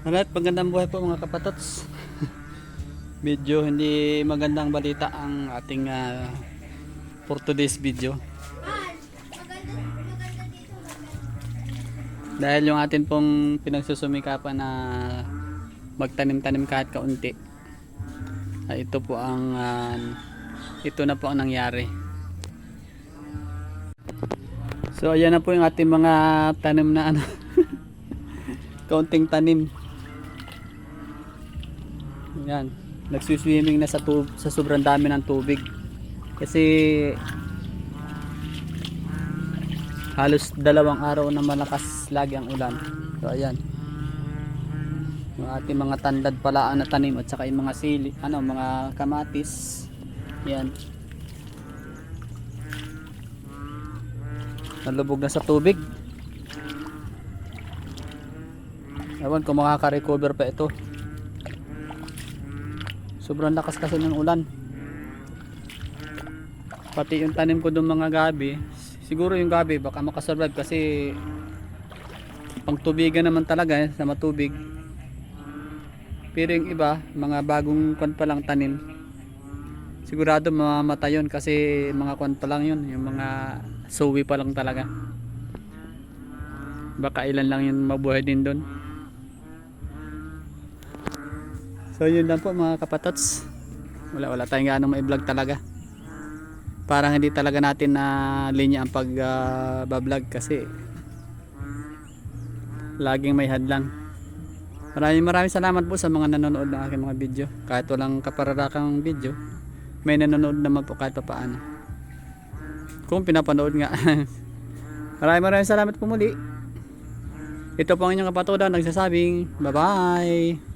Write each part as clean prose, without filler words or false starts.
Alright, magandang buhay po mga kapatots. Medyo hindi magandang balita ang ating for today's video. Dahil yung atin pong pinagsusumikapan na magtanim-tanim kahit kaunti, ay ito po ang ito na po ang nangyari. So ayan na po yung ating mga tanim na kaunting tanim. Yan, nagsiswimming na sa sobrang dami ng tubig. Kasi halos 2 araw na malakas lagi ang ulan. So ayan. Yung ating mga tandad pala na tanim at saka yung mga sili, mga kamatis. Yan. Nalubog na sa tubig. Ewan kung makaka-recover pa ito. Sobrang lakas kasi ng ulan. Pati yung tanim ko doon mga gabi, siguro yung gabi baka makasurvive kasi pang tubigan naman talaga sa matubig. Pero yung iba, mga bagong kwan pa lang tanim, sigurado mamamatay yun kasi mga kwan pa lang yun, yung mga suwi pa lang talaga. Baka ilan lang yun mabuhay din doon. So yun lang po mga kapatots. Wala tayong gaano ma-vlog talaga. Parang hindi talaga natin na linya ang pag-vlog kasi laging may hadlang. Maraming salamat po sa mga nanonood ng aking mga video. Kahit walang kapararakang video, may nanonood naman po kahit papaano. Kung pinapanood nga. maraming salamat po muli. Ito po ang inyong kapatoda nagsasabing bye bye.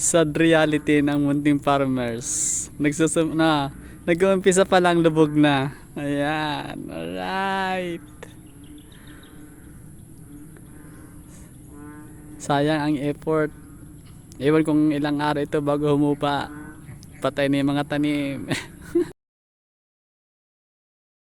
Sad reality ng munting farmers. Nag-uumpisa pa lang lubog na. Ayan. Alright. Sayang ang effort. Ewan kung ilang araw ito bago humupa. Patay na yung mga tanim.